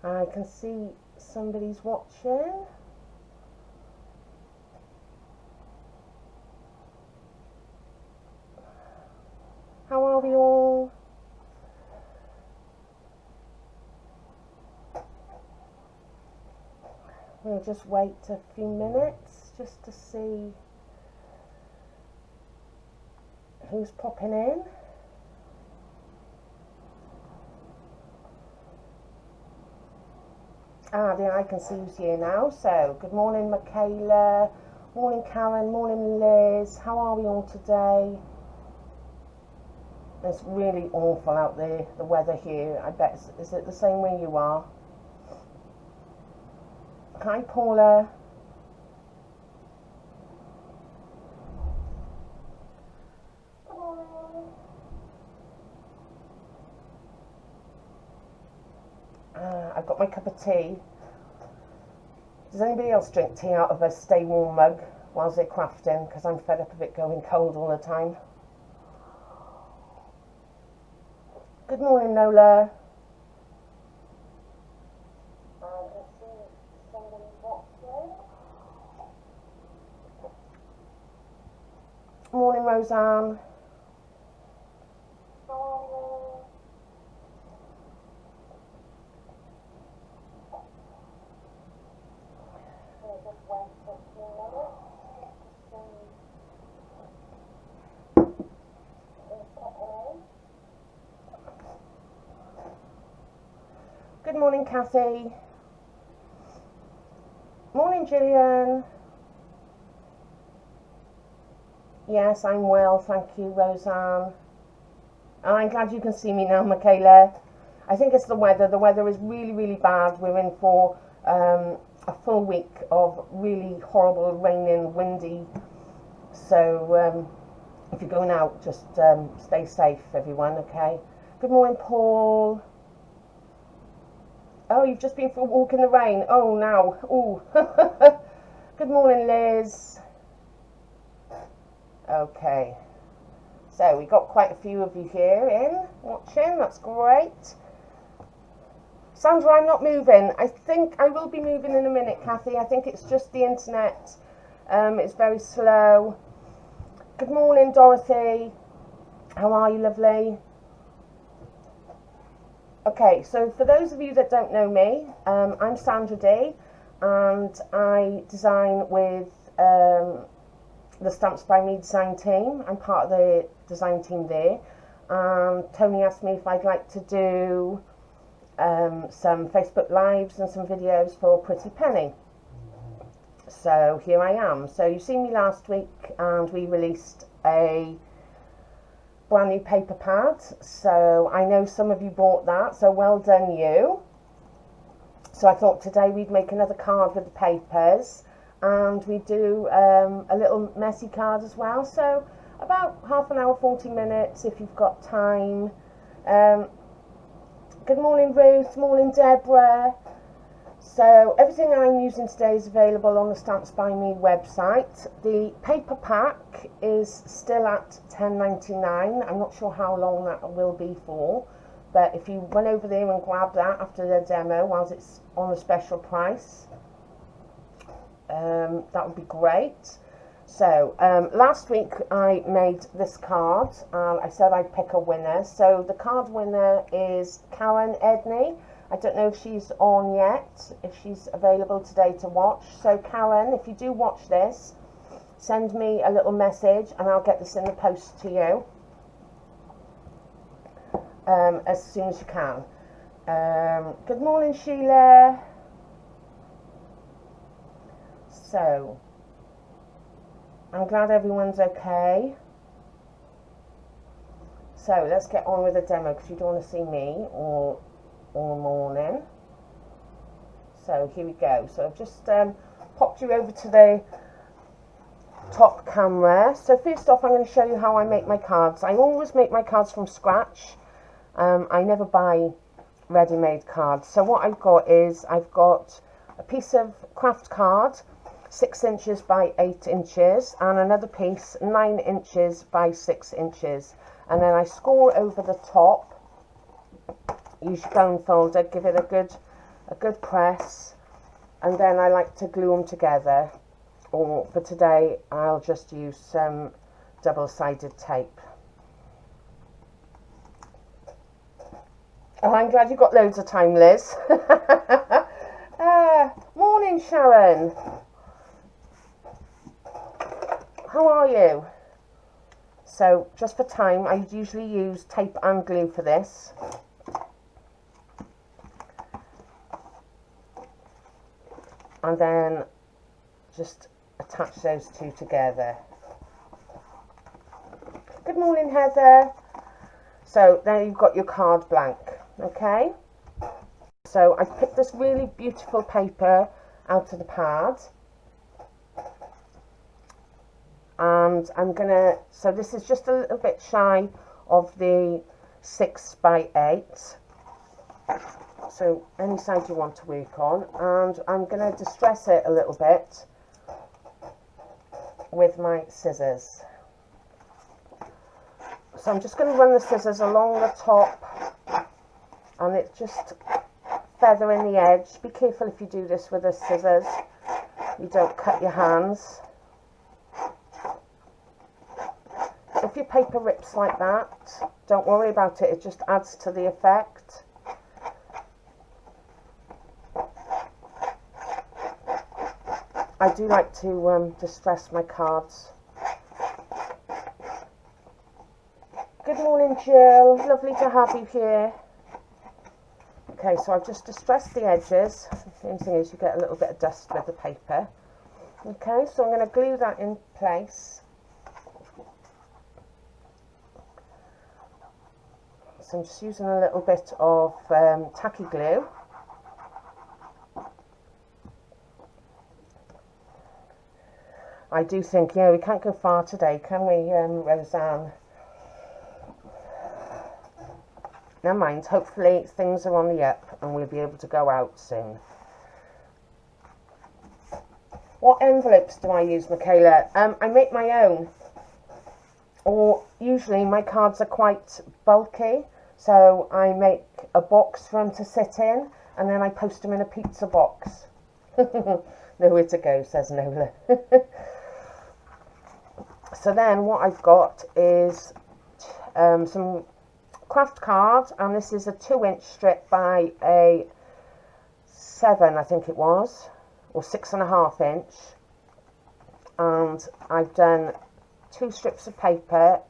I can see somebody's watching. How are we all? We'll just wait a few minutes just to see who's popping in. Yeah, I can see who's here now. So, good morning, Michaela. Morning, Karen. Morning, Liz. How are we all today? It's really awful out there, the weather here. I bet, is it the same where you are? Hi, Paula. Good morning. I've got my cup of tea. Does anybody else drink tea out of a stay warm mug whilst they're crafting? Because I'm fed up of it going cold all the time. Good morning, Nola. I can see somebody watching. Morning, Roseanne. How are you? Just wait for a few minutes to see who's popping in. Good morning, Kathy. Morning, Gillian. Yes, I'm well, thank you, Roseanne. I'm glad you can see me now, Michaela. I think it's the weather. The weather is really, really bad. We're in for a full week of really horrible, raining, windy. So if you're going out, just stay safe, everyone, okay? Good morning, Paul. Oh, you've just been for a walk in the rain. Oh, now. Ooh. Good morning, Liz. Okay. So we got quite a few of you here watching. That's great. Sandra, I'm not moving. I think I will be moving in a minute, Kathy. I think it's just the internet. It's very slow. Good morning, Dorothy. How are you, lovely? Okay, so for those of you that don't know me, I'm Sandra D, and I design with the Stamps by Me design team. I'm part of the design team there. Tony asked me if I'd like to do some Facebook Lives and some videos for Pretty Penny. So here I am. So you seen me last week and we released a brand new paper pad. So I know some of you bought that, so well done you. So I thought today we'd make another card with the papers and we do a little messy card as well. So about half an hour, 40 minutes if you've got time. Good morning, Ruth. Morning, Deborah. So everything I'm using today is available on the Stamps by Me website. The paper pack is still at $10.99. I'm not sure how long that will be for, but if you run over there and grab that after the demo whilst it's on a special price, that would be great. So last week I made this card and I said I'd pick a winner. So the card winner is Karen Edney. I don't know if she's on yet, if she's available today to watch. So Karen, if you do watch this, send me a little message and I'll get this in the post to you as soon as you can. Good morning, Sheila. So I'm glad everyone's okay. So let's get on with the demo because you don't want to see me all morning. So here we go. So I've just popped you over to the top camera. So first off, I'm going to show you how I make my cards. I always make my cards from scratch. I never buy ready-made cards. So what I've got is I've got a piece of craft card, 6 inches by 8 inches, and another piece 9 inches by 6 inches, and then I score over the top. Use your bone folder, give it a good a good press, and then I like to glue them together, or for today I'll just use some double-sided tape. Oh, I'm glad you've got loads of time, Liz. Morning, Sharon. How are you? So, just for time, I usually use tape and glue for this. And then just attach those two together. Good morning, Heather. So there you've got your card blank, okay? So I picked this really beautiful paper out of the pad. And I'm gonna, so this is just a little bit shy of the 6 by 8. So any side you want to work on, and I'm going to distress it a little bit with my scissors. So I'm just going to run the scissors along the top, and it's just feathering the edge. Be careful if you do this with the scissors, you don't cut your hands. If your paper rips like that, don't worry about it, it just adds to the effect. I do like to distress my cards. Good morning, Jill. Lovely to have you here. Okay, so I've just distressed the edges. The only thing is you get a little bit of dust with the paper. Okay, so I'm going to glue that in place. So I'm just using a little bit of tacky glue. I do think, yeah, we can't go far today, can we, Roseanne? Never mind, hopefully things are on the up and we'll be able to go out soon. What envelopes do I use, Michaela? I make my own. Or usually my cards are quite bulky, so I make a box for them to sit in, and then I post them in a pizza box. Nowhere to go, says Nola. So then what I've got is some craft cards, and this is a 2-inch strip by a 7, I think it was, or 6.5 inch, and I've done 2 strips of paper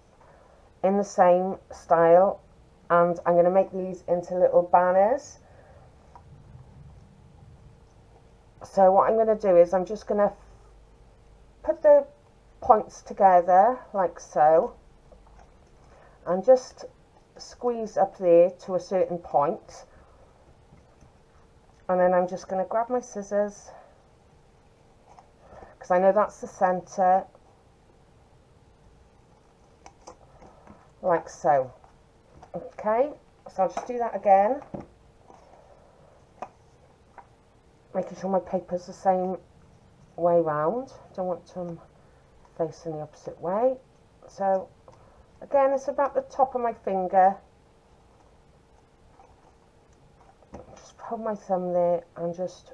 in the same style, and I'm going to make these into little banners. So what I'm going to do is I'm just going to put the points together like so, and just squeeze up there to a certain point, and then I'm just going to grab my scissors, because I know that's the centre, like so. Okay, so I'll just do that again, making sure my paper's the same way round. Don't want them facing the opposite way. So again, it's about the top of my finger. Just hold my thumb there and just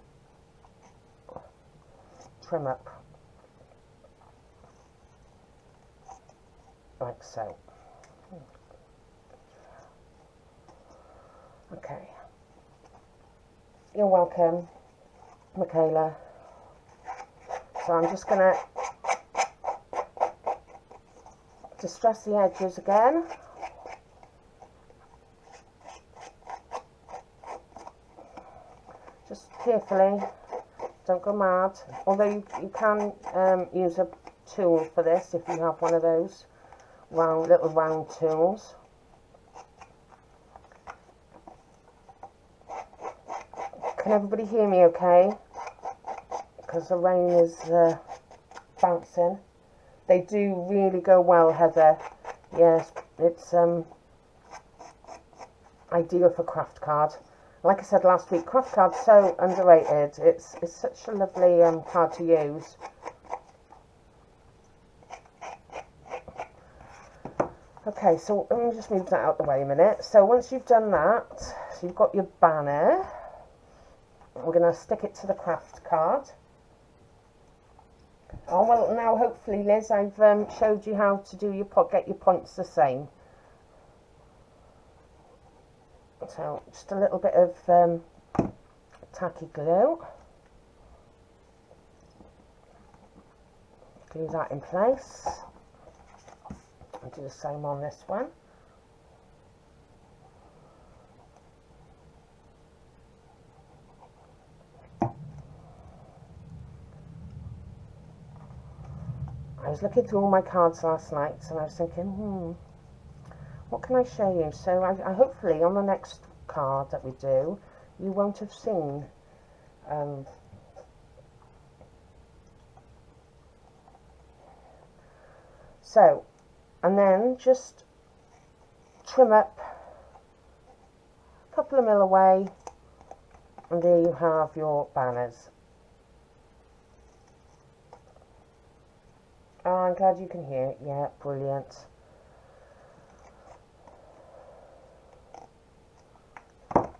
trim up like so. Okay, you're welcome, Michaela. So I'm just going to distress the edges again. Just carefully, don't go mad. Although you can use a tool for this if you have one of those little round tools. Can everybody hear me okay? Because the rain is bouncing. They do really go well, Heather. Yes, it's ideal for craft card. Like I said last week, craft card's so underrated. It's such a lovely card to use. Okay, so let me just move that out the way a minute. So once you've done that, so you've got your banner. going to stick it to the craft card. Oh, well, now hopefully, Liz, I've showed you how to do your get your points the same. So just a little bit of tacky glue. Glue that in place. And do the same on this one. I was looking through all my cards last night and I was thinking, what can I show you? So I hopefully on the next card that we do, you won't have seen so, and then just trim up a couple of mil away, and there you have your banners. Oh, I'm glad you can hear it. Yeah, brilliant.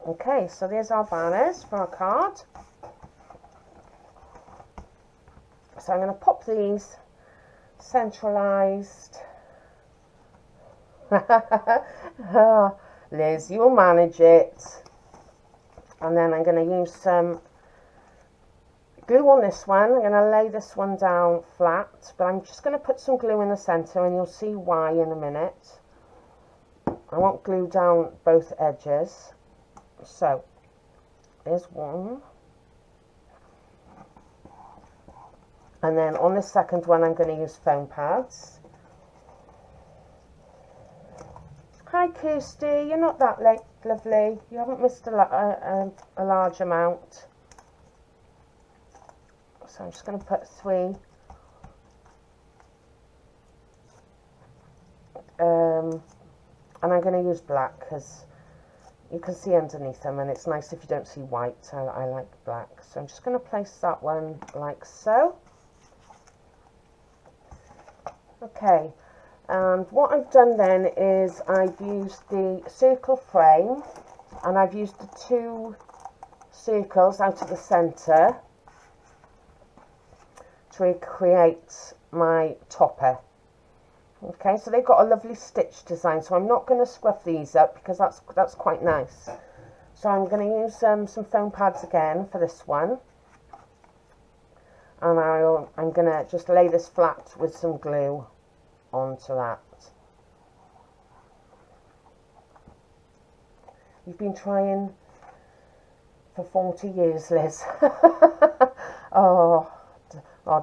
Okay, so there's our banners for our card. So I'm going to pop these centralised. Liz, you'll manage it. And then I'm going to use some glue on this one. I'm going to lay this one down flat, but I'm just going to put some glue in the centre, and you'll see why in a minute. I won't glue down both edges. So there's one, and then on the second one I'm going to use foam pads. Hi Kirsty, you're not that late, lovely. You haven't missed a large amount. So I'm just going to put 3 and I'm going to use black because you can see underneath them, and it's nice if you don't see white. I like black. So I'm just going to place that one like so. Okay, and what I've done then is I've used the circle frame, and I've used the 2 circles out of the centre to create my topper. Okay, so they've got a lovely stitch design, so I'm not going to scruff these up because that's quite nice. So I'm going to use some foam pads again for this one, and I'm going to just lay this flat with some glue onto that. You've been trying for 40 years, Liz. Oh,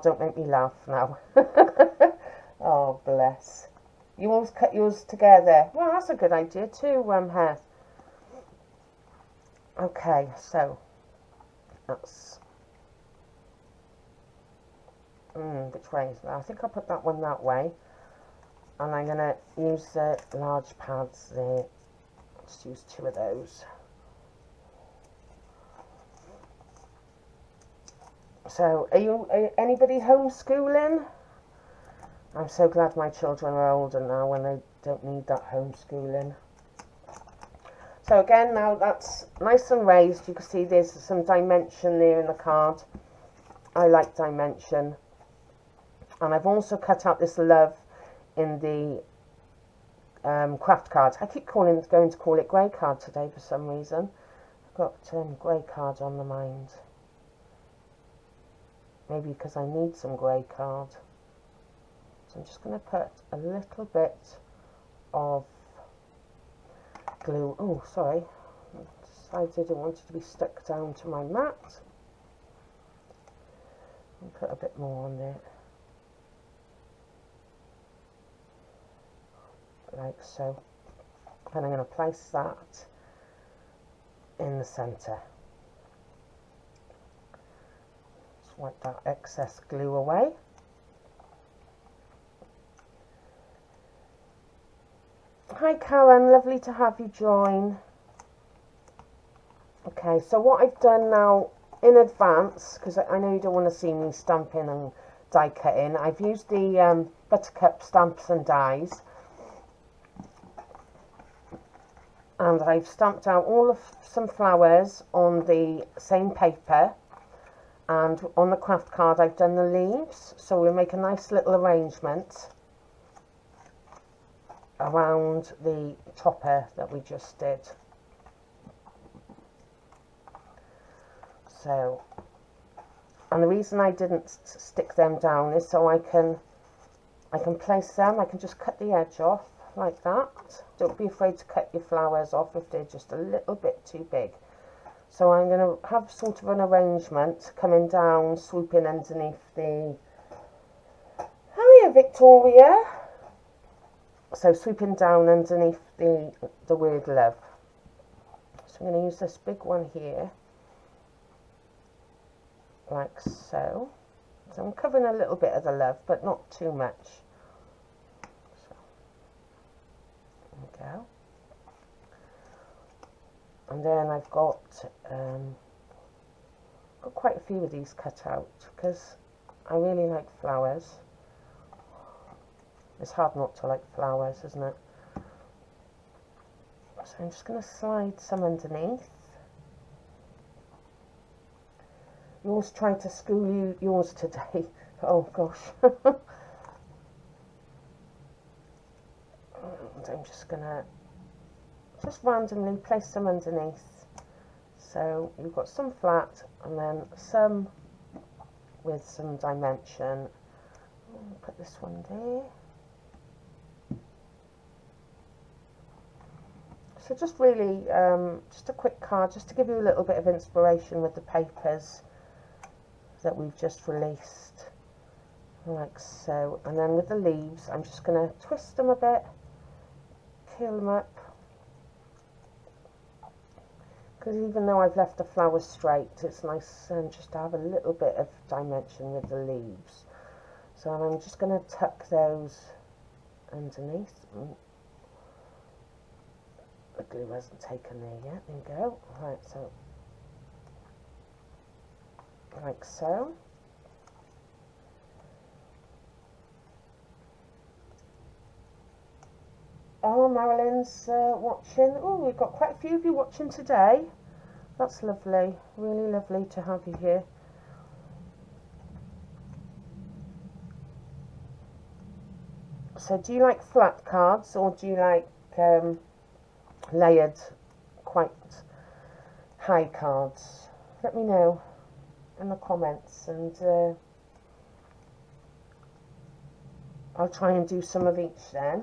don't make me laugh now. Oh, bless. You always cut yours together. Well, that's a good idea too, Heath. Okay, so that's which way is that? I think I'll put that one that way, and I'm gonna use the large pads there. Let's use 2 of those. So, are anybody homeschooling? I'm so glad my children are older now when they don't need that homeschooling. So again, now that's nice and raised. You can see there's some dimension there in the card. I like dimension. And I've also cut out this love in the craft card. I keep going to call it grey card today for some reason. I've got grey card on the mind. Maybe because I need some grey card. So I'm just going to put a little bit of glue. Oh, sorry. I decided I wanted to be stuck down to my mat. And put a bit more on there. Like so. And I'm going to place that in the centre. Just wipe that excess glue away. Hi Karen, lovely to have you join. Okay, so what I've done now in advance, because I know you don't want to see me stamping and die cutting, I've used the Buttercup stamps and dies, And I've stamped out some flowers on the same paper, and on the craft card I've done the leaves, so we'll make a nice little arrangement around the topper that we just did. So, and the reason I didn't stick them down is so I can place them. I can just cut the edge off like that. Don't be afraid to cut your flowers off if they're just a little bit too big. So I'm going to have sort of an arrangement coming down, swooping underneath the... Hiya, Victoria! So swooping down underneath the word love. So I'm going to use this big one here, like so. So I'm covering a little bit of the love, but not too much. So, there we go. And then I've got quite a few of these cut out because I really like flowers. It's hard not to like flowers, isn't it? So I'm just going to slide some underneath. Yours trying to school you yours today. Oh gosh. And I'm just going to randomly place some underneath. So you've got some flat and then some with some dimension. I'll put this one there. So just really, just a quick card, just to give you a little bit of inspiration with the papers that we've just released, like so. And then with the leaves, I'm just going to twist them a bit, curl them up, because even though I've left the flowers straight, it's nice just to have a little bit of dimension with the leaves. So I'm just going to tuck those underneath. The glue hasn't taken there yet. There you go. Right, so like so. Oh, Marilyn's watching. Oh, we've got quite a few of you watching today. That's lovely. Really lovely to have you here. So do you like flat cards or do you like layered, quite high cards? Let me know in the comments, and I'll try and do some of each then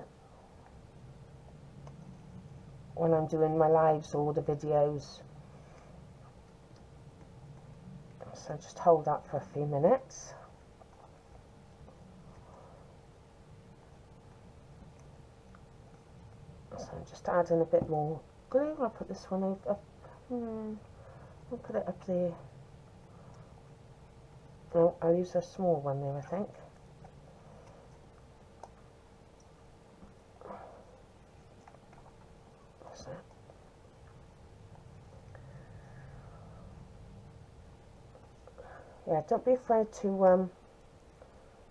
when I'm doing my lives or the videos. So just hold that for a few minutes. So I'm just adding a bit more glue. I'll put this one up. I'll put it up there. No, I'll use a small one there, I think. So. Yeah, don't be afraid to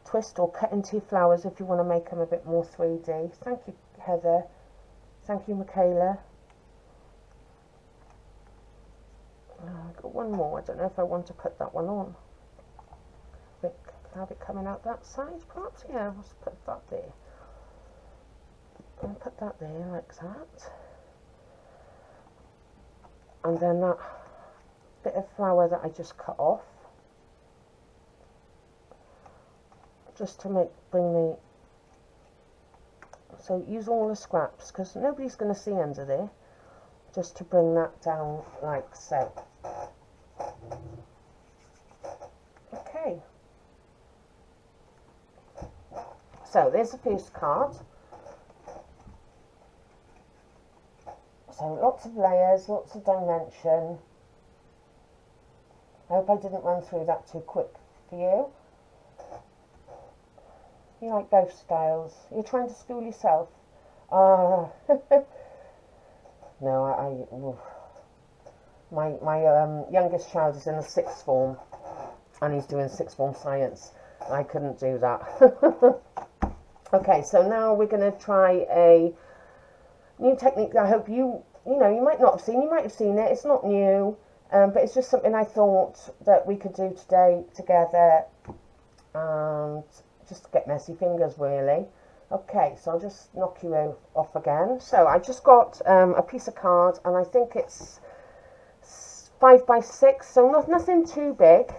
twist or cut into your flowers if you want to make them a bit more 3D. Thank you, Heather. Thank you, Michaela. I've got one more. I don't know if I want to put that one on. Have it coming out that side, perhaps? Yeah, I'll just put that there. And put that there like that. And then that bit of flower that I just cut off, just to bring the... So use all the scraps, because nobody's going to see under there, just to bring that down like so. Okay. So there's the first card. So lots of layers, lots of dimension. I hope I didn't run through that too quick for you. You like both styles. You're trying to school yourself. No, my youngest child is in the 6th form, and he's doing 6th form science. I couldn't do that. Okay, so now we're going to try a new technique that I hope you you know, you might not have seen, you might have seen it, it's not new, but it's just something I thought that we could do today together, and just get messy fingers really. Okay, so I'll just knock you off again. So I just got a piece of card, and I think it's 5 by 6, so nothing too big.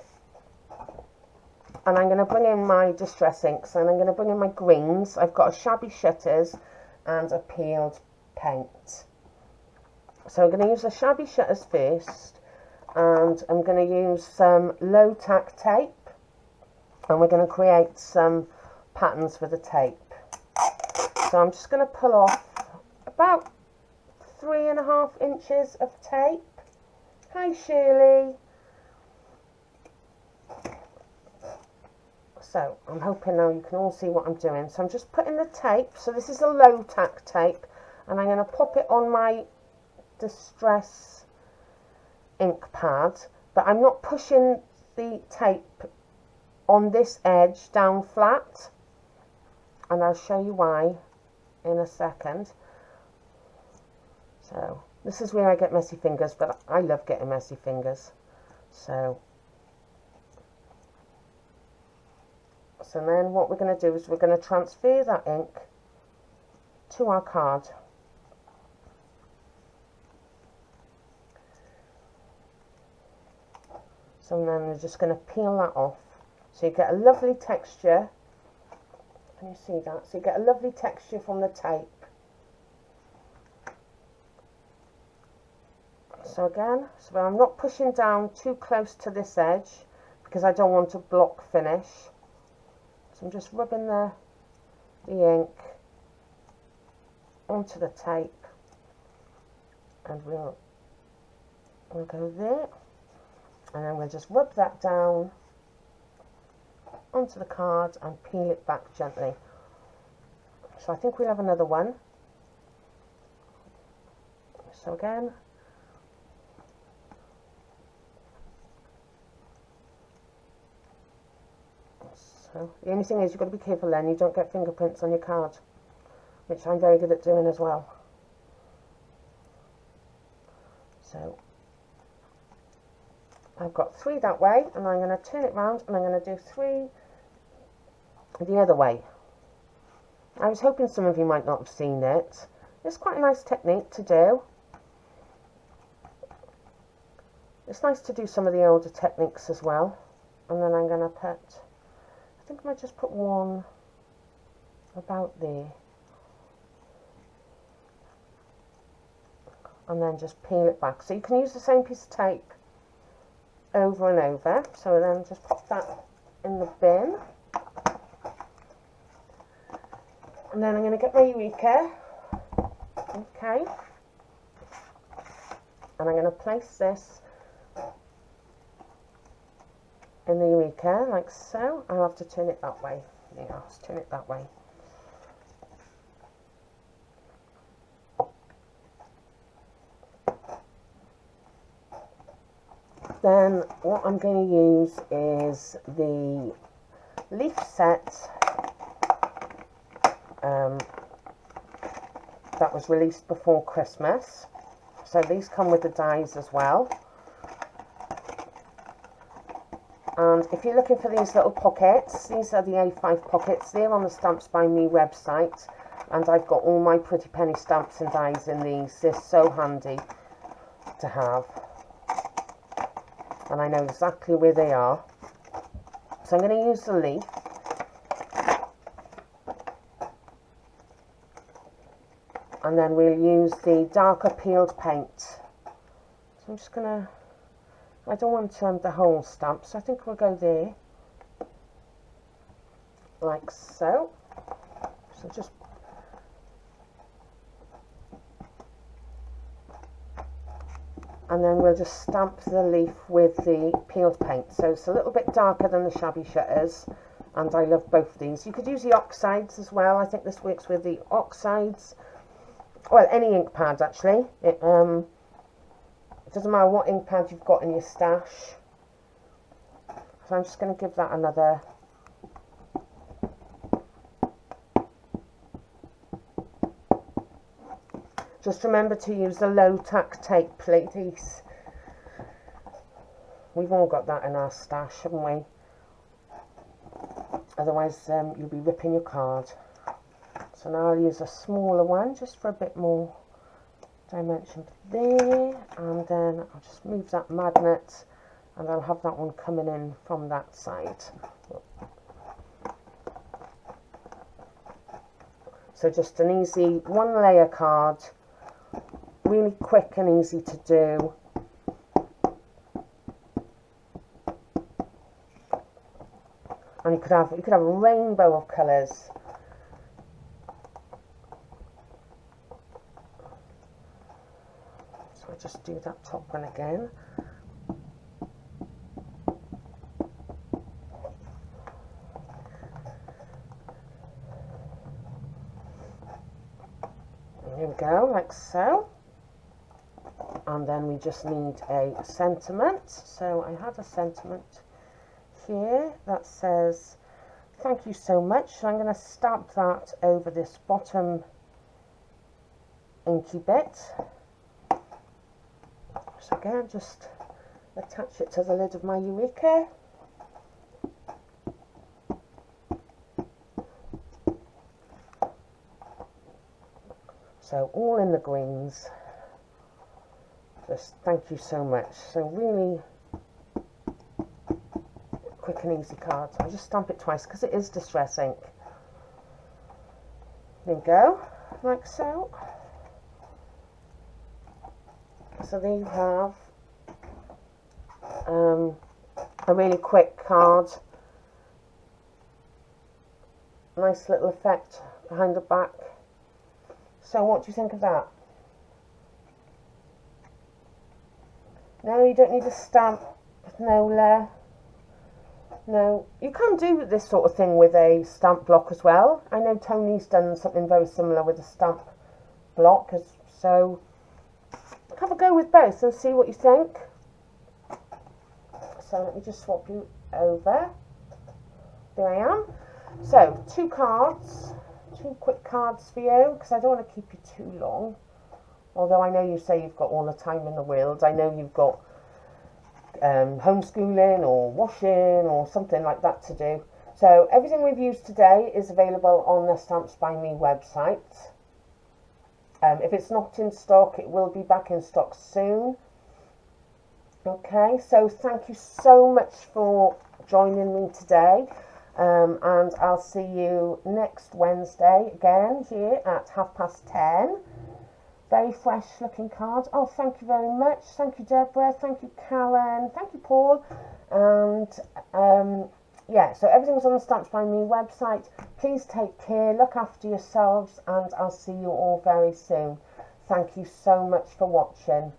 And I'm going to bring in my distress inks, and I'm going to bring in my greens. I've got a shabby shutters and a peeled paint. So I'm going to use the shabby shutters first, and I'm going to use some low tack tape, and we're going to create some patterns with the tape. So I'm just going to pull off about 3.5 inches of tape. Hi Shirley. So I'm hoping now you can all see what I'm doing. So I'm just putting the tape, so this is a low tack tape, and I'm going to pop it on my distress ink pad, but I'm not pushing the tape on this edge down flat, and I'll show you why in a second. So this is where I get messy fingers, but I love getting messy fingers. So then what we're going to do is we're going to transfer that ink to our card. So then we're just going to peel that off. So you get a lovely texture. Can you see that? So you get a lovely texture from the tape. So again, so I'm not pushing down too close to this edge because I don't want a block finish. So I'm just rubbing the ink onto the tape, and we'll go there, and then we'll just rub that down onto the card and peel it back gently. So I think we'll have another one. So again, so the only thing is you've got to be careful then you don't get fingerprints on your card, which I'm very good at doing as well. So I've got 3 that way, and I'm going to turn it round, and I'm going to do 3 the other way. I was hoping some of you might not have seen it. It's quite a nice technique to do. It's nice to do some of the older techniques as well. And then I'm going to put, I think I might just put one about there. And then just peel it back. So you can use the same piece of tape over and over. So then just pop that in the bin. And then I'm going to get my Eureka. Okay. And I'm going to place this in the Eureka like so. I'll have to turn it that way. Yeah, let's turn it that way. Then what I'm going to use is the leaf set that was released before Christmas. So these come with the dies as well. And if you're looking for these little pockets, these are the A5 pockets. They're on the Stamps by Me website, and I've got all my pretty penny stamps and dies in these. They're so handy to have, and I know exactly where they are. So I'm going to use the leaf. And then we'll use the darker peeled paint. So I'm just going to, I don't want the whole stamp, so I think we'll go there, like so. So just, and then we'll just stamp the leaf with the peeled paint. So it's a little bit darker than the shabby shutters, and I love both of these. You could use the oxides as well. I think this works with the oxides. Well, any ink pad actually. It doesn't matter what ink pad you've got in your stash. So I'm just going to give that another Just remember to use the low tack tape, please. We've all got that in our stash, haven't we? Otherwise you'll be ripping your card. So now I'll use a smaller one just for a bit more dimension there, and then I'll just move that magnet and I'll have that one coming in from that side. So just an easy one layer card, really quick and easy to do. And you could have a rainbow of colours. So I just do that top one again. Here we go, like so. And then we just need a sentiment. So I had a sentiment here that says, "Thank you so much." So I'm going to stamp that over this bottom inky bit. So again, just attach it to the lid of my Eureka. So all in the greens. Just thank you so much. So really quick and easy cards. I'll just stamp it twice because it is distress ink. There you go, like so. So there you have a really quick card. Nice little effect behind the back. So what do you think of that? No, you don't need a stamp, Nola. No, you can do this sort of thing with a stamp block as well. I know Tony's done something very similar with a stamp block, so have a go with both and see what you think. So let me just swap you over. There I am. So two quick cards for you, because I don't want to keep you too long. Although I know you say you've got all the time in the world. I know you've got homeschooling or washing or something like that to do. So everything we've used today is available on the Stamps by Me website. If it's not in stock, it will be back in stock soon. Okay, so thank you so much for joining me today. And I'll see you next Wednesday again here at 10:30. Very fresh looking cards. Oh, thank you very much. Thank you, Deborah. Thank you, Karen. Thank you, Paul. And yeah, so everything's on the Stamps by Me website. Please take care, look after yourselves, and I'll see you all very soon. Thank you so much for watching.